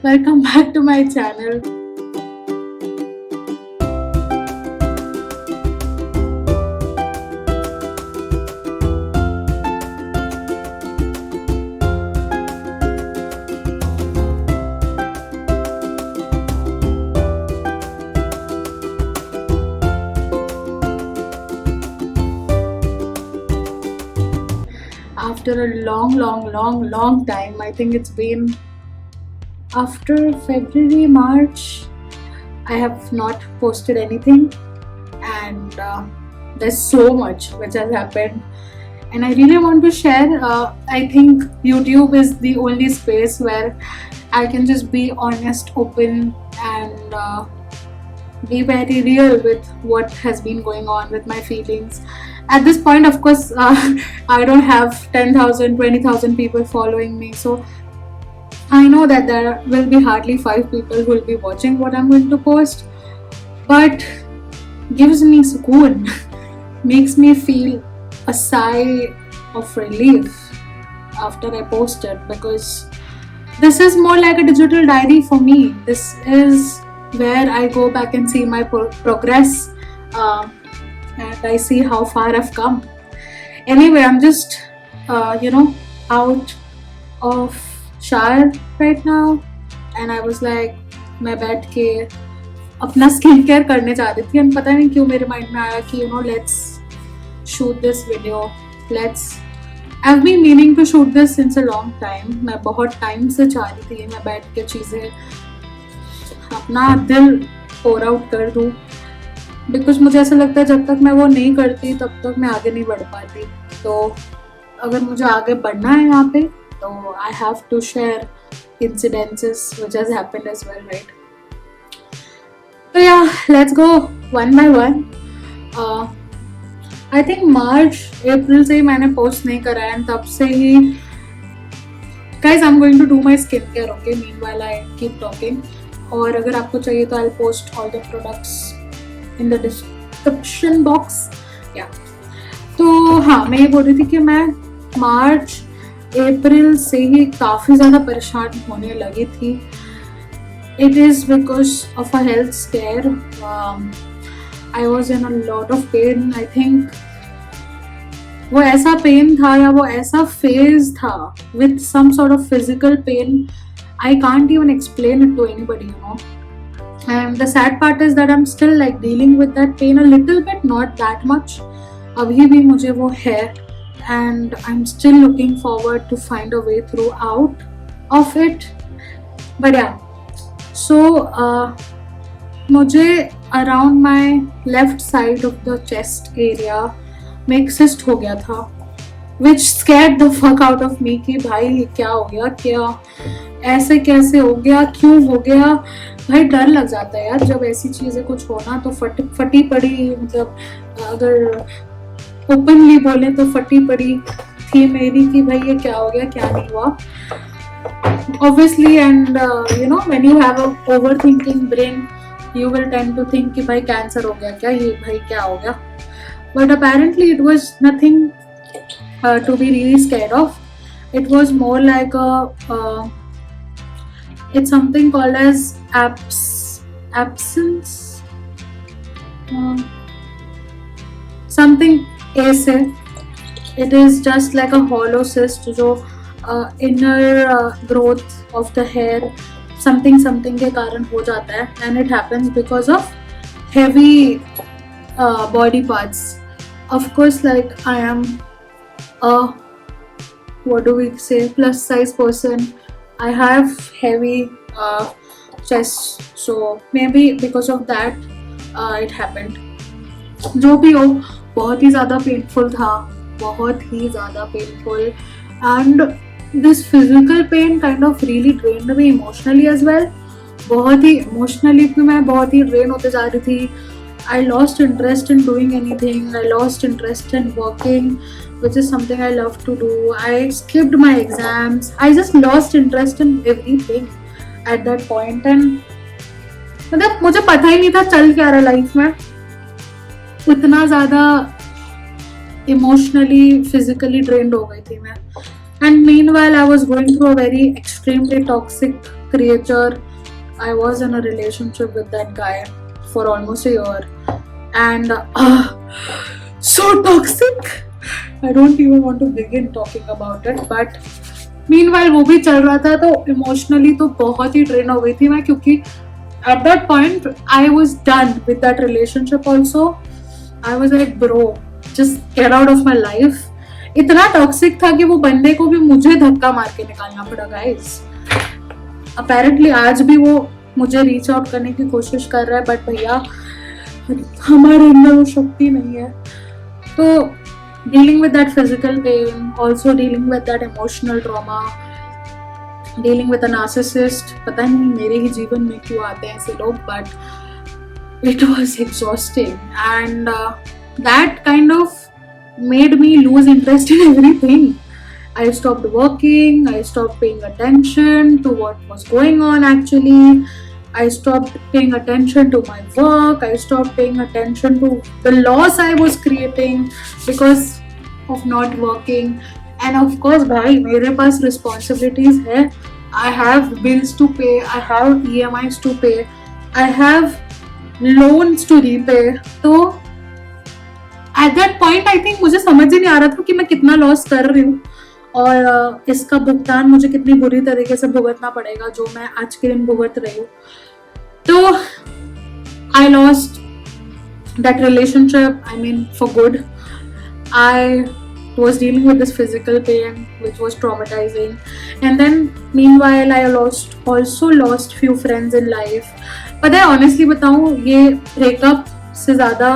Welcome back to my channel. After a long time, I think it's been after February, March, I have not posted anything, and there's so much which has happened, and I really want to share. I think YouTube is the only space where I can just be honest, open, and be very real with what has been going on with my feelings. At this point, of course, I don't have 10,000, 20,000 people following me, so I know that there will be hardly 5 people who will be watching what I'm going to post, but gives me sukoon, makes me feel a sigh of relief after I post it, because this is more like a digital diary for me. This is where I go back and see my progress, and I see how far I've come. Anyway, I'm just, out of shower right now, and I was like, मैं बैठ के अपना skin care करने जा रही थी, and पता नहीं क्यों मेरे माइंड में आया कि let's shoot this video. I've been meaning to shoot this since a long time. मैं बहुत टाइम से चाह रही थी मैं बैठ के चीज़ें अपना दिल pour out कर दूँ, बिकॉज मुझे ऐसा लगता है जब तक मैं वो नहीं करती तब तक मैं आगे नहीं बढ़ पाती. तो अगर मुझे आगे बढ़ना है यहाँ पे, तो I have to share incidences which has happened as well, right? So yeah, let's go one by one. I think March, April से ही मैंने पोस्ट नहीं करा है, तब से ही guys I'm going to do my skincare, okay? Meanwhile I keep talking. और अगर आपको चाहिए तो I'll post all the products in the description box. Yeah. तो हाँ, मैं ये बोल रही थी कि मैं मार्च अप्रैल से ही काफ़ी ज़्यादा परेशान होने लगी थी. It is because of a health scare. I was in a lot of pain. I think वो ऐसा पेन था या वो ऐसा फेज था with some sort of physical pain. I can't even explain it to anybody, you know. And the sad part is that I'm still like dealing with that pain a little bit, not that much. अभी भी मुझे वो है, and I'm still looking forward to find a way through out of it. But yeah, so मुझे around my left side of the chest area में एक cyst हो गया था, which scared the fuck out of me कि भाई क्या हो गया, क्या ऐसे कैसे हो गया, क्यों हो गया. भाई डर लग जाता है यार जब ऐसी चीज़ें कुछ होना. तो फटी पड़ी, मतलब अगर ओपनली बोले तो फटी पड़ी थी मेरी कि भाई ये क्या हो गया, क्या नहीं हुआ. Obviously, and when you have a overthinking brain, you will tend to think कि भाई कैंसर हो गया क्या, ये भाई क्या हो गया. But apparently it was nothing to be really scared of. It was more like it's something called as absence, something ऐसे. It is just like a hollow cyst जो inner growth of the hair something के कारण हो जाता है, and it happens because of heavy body parts. Of course, like I am a, what do we say, plus size person. I have heavy chest, so maybe because of that it happened. जो भी हो, बहुत ही ज़्यादा painful था, बहुत ही ज़्यादा painful. And this physical pain kind of really drained me emotionally as well. बहुत ही emotionally भी मैं बहुत ही drain होते जा रही थी. I lost interest in doing anything. I lost interest in working, which is something I love to do. I skipped my exams. I just lost interest in everything at that point. And मतलब मुझे पता ही नहीं था चल क्या रहा life में. इतना ज़्यादा इमोशनली फिजिकली ड्रेन्ड हो गई थी मैं. And meanwhile, I was going through a very extremely toxic creature. I was in a relationship with that guy for almost a year, and so toxic. I don't even want to begin talking about it. But meanwhile वो भी चल रहा था, तो emotionally तो बहुत ही drain हो गई थी मैं, क्योंकि at that point I was done with that relationship also. I was like, bro, just get out of my life. इतना टॉक्सिक था कि वो बंदे को भी मुझे धक्का मार के निकालना पड़ा गाइस. अपेरेंटली आज भी वो मुझे रीच आउट करने की कोशिश कर रहा है, बट भैया हमारे अंदर वो शक्ति नहीं है. तो dealing with that physical pain, also dealing with that emotional trauma, dealing with a narcissist. पता नहीं मेरे ही जीवन में क्यों आते हैं ऐसे लोग, but it was exhausting, and that kind of made me lose interest in everything. I stopped working, I stopped paying attention to what was going on actually. I stopped paying attention to my work, I stopped paying attention to the loss I was creating because of not working. And of course भाई मेरे पास responsibilities है. I have bills to pay, I have EMIs to pay, I have loans to repay. तो at that point I think मुझे समझ ही नहीं आ रहा था कि मैं कितना लॉस कर रही हूँ, और इसका भुगतान मुझे कितनी बुरी तरीके से भुगतना पड़ेगा जो मैं आज के दिन भुगत रही हूँ. तो I lost that relationship, I mean for good. I was dealing with this physical pain which was traumatizing, and then meanwhile I also lost few friends in life. पता है honestly बताऊँ, ये breakup से ज़्यादा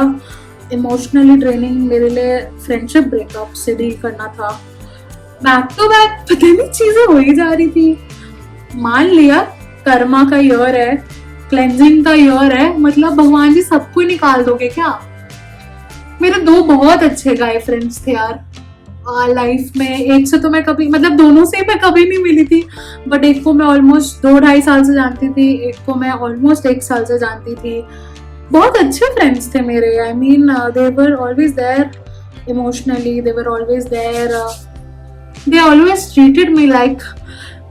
इमोशनली ड्रेनिंग मेरे लिए friendship breakup से deal करना था. बैक टू बैक पता नहीं चीजें हो ही जा रही थी. मान लिया कर्मा का ईयर है, क्लेंजिंग का ईयर है, मतलब भगवान जी सबको निकाल दोगे क्या. मेरे दो बहुत अच्छे गाय फ्रेंड्स थे यार लाइफ में. एक से तो मैं कभी, मतलब दोनों से मैं कभी नहीं मिली थी, बट एक को मैं ऑलमोस्ट 2-2.5 साल से जानती थी, एक को मैं ऑलमोस्ट 1 साल से जानती थी. बहुत अच्छे फ्रेंड्स थे मेरे. I mean they were always there emotionally, they were always there, they always treated me like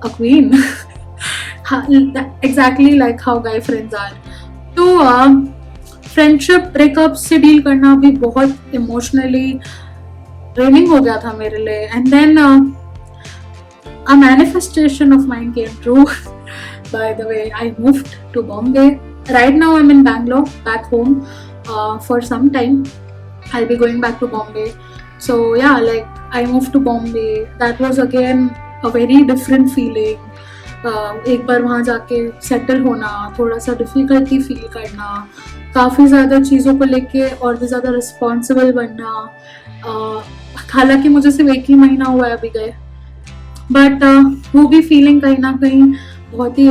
a queen, exactly like how guy friends are. तो फ्रेंडशिप ब्रेकअप से डील करना भी बहुत इमोशनली ड्रेनिंग हो गया था मेरे लिए. And then a manifestation of mine came true. By the way, I moved to Bombay. Right now I'm in Bangalore, back home for some time. I'll be going back to Bombay. So yeah, like I moved to Bombay. That was again a very different feeling. एक बार वहाँ जाके settle होना, थोड़ा सा difficulty feel करना, काफ़ी ज़्यादा चीज़ों को लेके और भी ज़्यादा रिस्पॉन्सिबल बनना. हालांकि मुझे सिर्फ 1 ही महीना हुआ है अभी गए, बट वो भी फीलिंग कहीं ना कहीं बहुत ही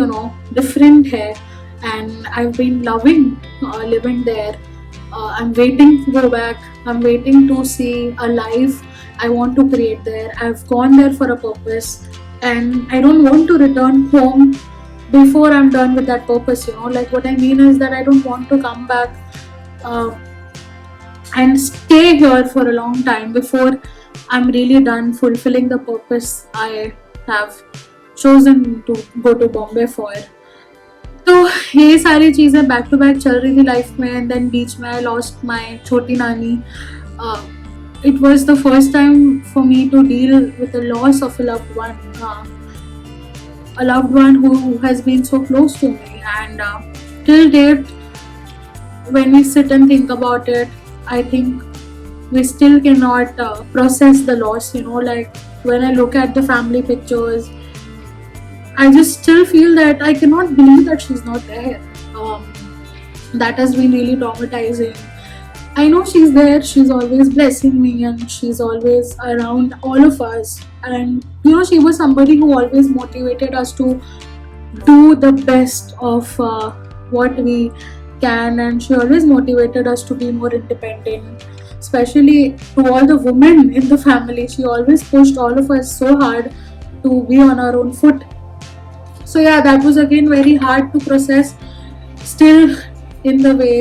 डिफरेंट है. And I've been loving living there. I'm waiting to go back. I'm waiting to see a life I want to create there. I've gone there for a purpose, and I don't want to return home before I'm done with that purpose. Like what I mean is that I don't want to come back and stay here for a long time before I'm really done fulfilling the purpose I have chosen to go to Bombay for. तो ये सारी चीज़ें back to back चल रही थी life में. And then बीच में I lost my छोटी नानी. It was the first time for me to deal with the loss of a loved one who has been so close to me. And till date, when we sit and think about it, I think we still cannot process the loss. Like when I look at the family pictures, I just still feel that I cannot believe that she's not there. That has been really traumatizing. I know she's there, she's always blessing me, and she's always around all of us. And she was somebody who always motivated us to do the best of what we can, and she always motivated us to be more independent, especially to all the women in the family. She always pushed all of us so hard to be on our own foot. So yeah, that was again very hard to process, still in the way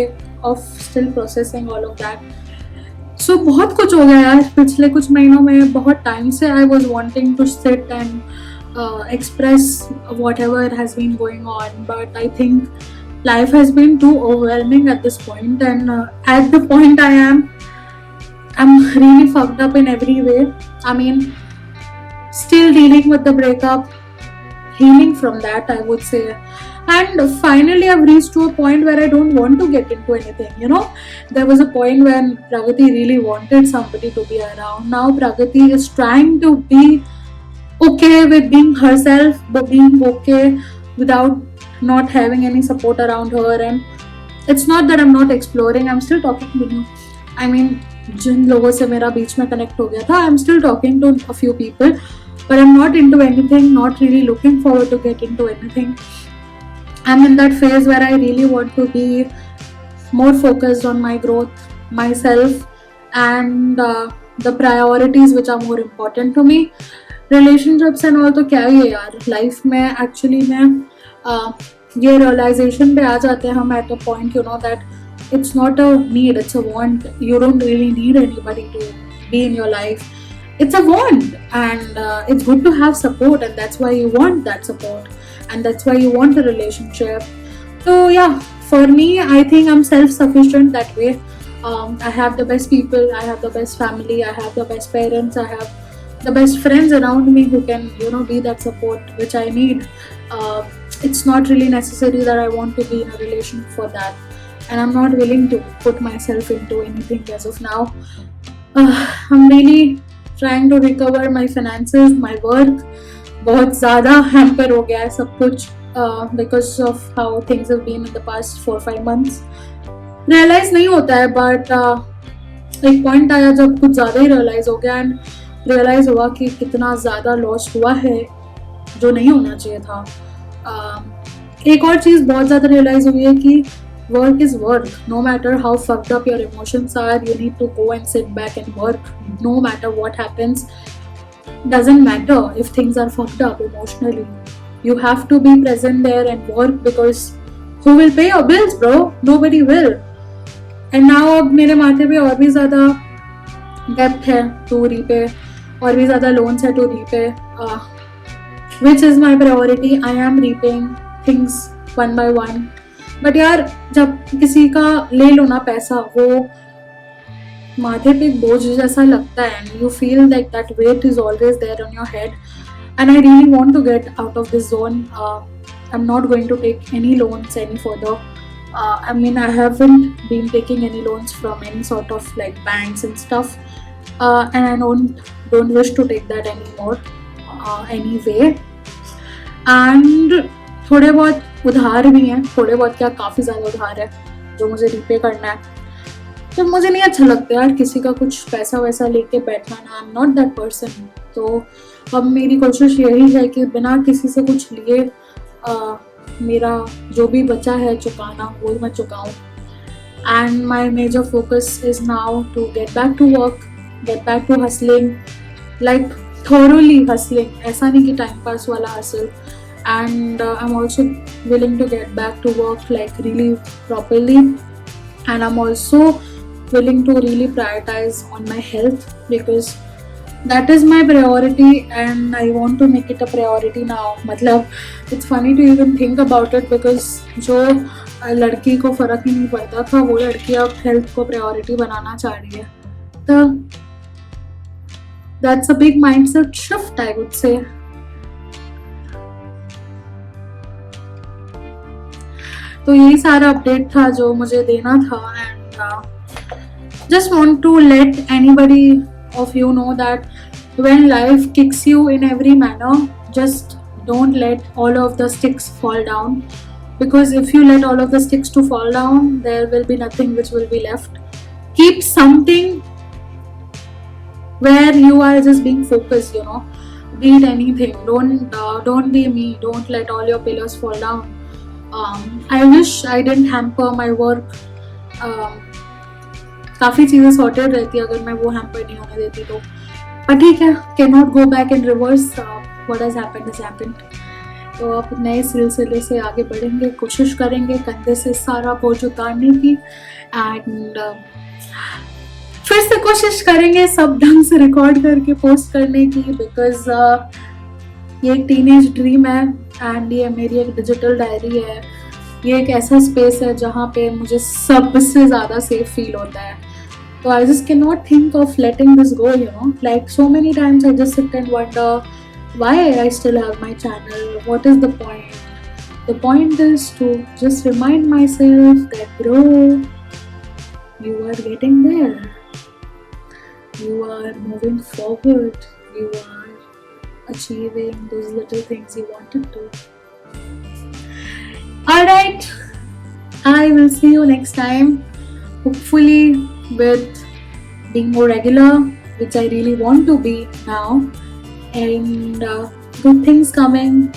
of still processing all of that. सो बहुत कुछ हो गया यार पिछले कुछ महीनों में. बहुत टाइम से I was wanting to sit and express whatever has been going on, but I think life has been too overwhelming at this point, and at the point I'm really fucked up in every way. I mean, still dealing with the breakup, healing from that, I would say. And finally I've reached to a point where I don't want to get into anything, you know. There was a point when Pragati really wanted somebody to be around. Now Pragati is trying to be okay with being herself, but being okay without not having any support around her. And it's not that I'm not exploring, I'm still talking to you. I mean, जिन लोगों से मेरा बीच में connect हो गया था, I'm still talking to a few people, but I'm not into anything, not really looking forward to get into anything. I'm in that phase where I really want to be more focused on my growth, myself, and the priorities which are more important to me. Relationships and all तो क्या ही है यार life में. Actually में ये realisation पे आ जाते हैं हम at a point, you know, that it's not a need, it's a want. You don't really need anybody to be in your life. It's a want, and it's good to have support, and that's why you want that support, and that's why you want a relationship. So yeah, for me, I think I'm self-sufficient that way. I have the best people, I have the best family, I have the best parents, I have the best friends around me who can, you know, be that support which I need. It's not really necessary that I want to be in a relation for that, and I'm not willing to put myself into anything as of now. I'm really trying to recover my finances, my work. बहुत ज़्यादा hamper हो गया है सब कुछ because of how things have been in the past 4-5 months. Realize नहीं होता है, but एक point आया जब कुछ ज़्यादा ही realize हो गया, and realize हुआ कि कितना ज़्यादा loss हुआ है जो नहीं होना चाहिए था. एक और चीज़ बहुत ज़्यादा realize हुई है कि work is work. No matter how fucked up your emotions are, you need to go and sit back and work. No matter what happens, doesn't matter if things are fucked up emotionally. You have to be present there and work, because who will pay your bills, bro? Nobody will. And now अब मेरे माथे पे और भी ज़्यादा debt है to repay, और भी ज़्यादा loans है to repay, which is my priority. I am repaying things one by one. But यार जब किसी का ले लो ना पैसा, वो माथे पे एक बोझ जैसा लगता है, and you feel like that weight is always there on your head, and I really want to get out of this zone. I'm not going to take any loans any further. I mean, I haven't been taking any loans from any sort of like banks and stuff, and I don't wish to take that anymore anyway. And थोड़े बहुत उधार भी हैं, थोड़े बहुत क्या काफ़ी ज़्यादा उधार है जो मुझे रीपे करना है. तो मुझे नहीं अच्छा लगता यार किसी का कुछ पैसा वैसा लेके बैठना ना. I am not that person. तो अब मेरी कोशिश यही है कि बिना किसी से कुछ लिए मेरा जो भी बचा है चुकाना वो मैं चुकाऊँ. And my major focus is now to get back to work, get back to hustling, like thoroughly hustling. ऐसा नहीं कि टाइम पास वाला hustle. And I'm also willing to get back to work like really properly, and I'm also willing to really prioritize on my health, because that is my priority and I want to make it a priority now. मतलब it's funny to even think about it, because जो लड़की को फ़र्क ही नहीं पड़ता था वो लड़की अब हेल्थ को प्रायोरिटी बनाना चाह रही है. तो that's a big mindset shift, I would say. तो यही सारा अपडेट था जो मुझे देना था, and just want to let anybody of you know that when life kicks you in every manner, just don't let all of the sticks fall down, because if you let all of the sticks to fall down there will be nothing which will be left. Keep something where you are just being focused, you know, be it anything. Don't be me. Don't let all your pillars fall down. I wish I didn't hamper my work. काफ़ी चीज़ें sorted रहती अगर मैं वो hamper नहीं होने देती तो. पर ठीक है, can not go back and reverse. What has happened has happened. तो अब नए सिलसिले से आगे बढ़ेंगे, कोशिश करेंगे कंधे से सारा बोझ उतारने की. एंड फिर से कोशिश करेंगे सब ढंग से रिकॉर्ड करके पोस्ट करने की, बिकॉज ये एक टीनेज ड्रीम है एंड ये मेरी एक डिजिटल डायरी है. ये एक ऐसा स्पेस है जहाँ पे मुझे सबसे ज़्यादा सेफ फील होता है. So I just cannot think of letting this go, you know. Like so many times I just sit and wonder why I still have my channel. What is the point? The point is to just remind myself that, bro, you are getting there. You are moving forward. You are achieving those little things you wanted to. Alright, I will see you next time. Hopefully with being more regular, which I really want to be now, and good things coming.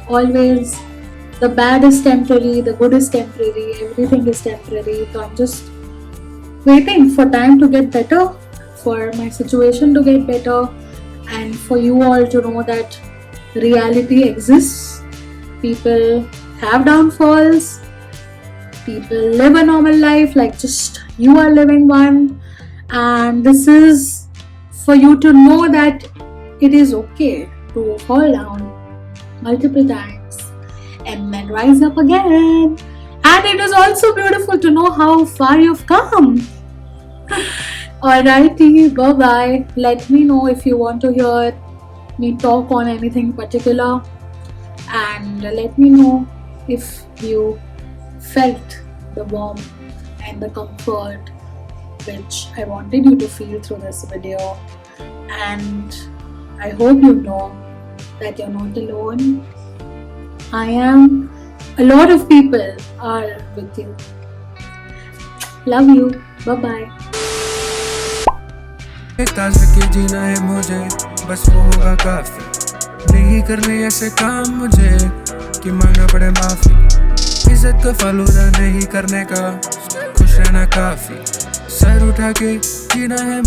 Always, the bad is temporary, the good is temporary, everything is temporary. So I'm just waiting for time to get better, for my situation to get better, and for you all to know that reality exists. People have downfalls. People live a normal life like just you are living one, and this is for you to know that it is okay to fall down multiple times and then rise up again. And it is also beautiful to know how far you've come. Alrighty, bye bye. Let me know if you want to hear me talk on anything particular, and let me know if you felt the warmth and the comfort which I wanted you to feel through this video. And I hope you know that you're not alone. I am. A lot of people are with you. Love you. Bye bye. ताज़गी जीना है मुझे, बस वो होगा काफी. नहीं करने ऐसे काम मुझे कि मांगना पड़े माफी. इज्जत को फालूदा नहीं करने का, खुश रहना काफी. सर उठा के जीना है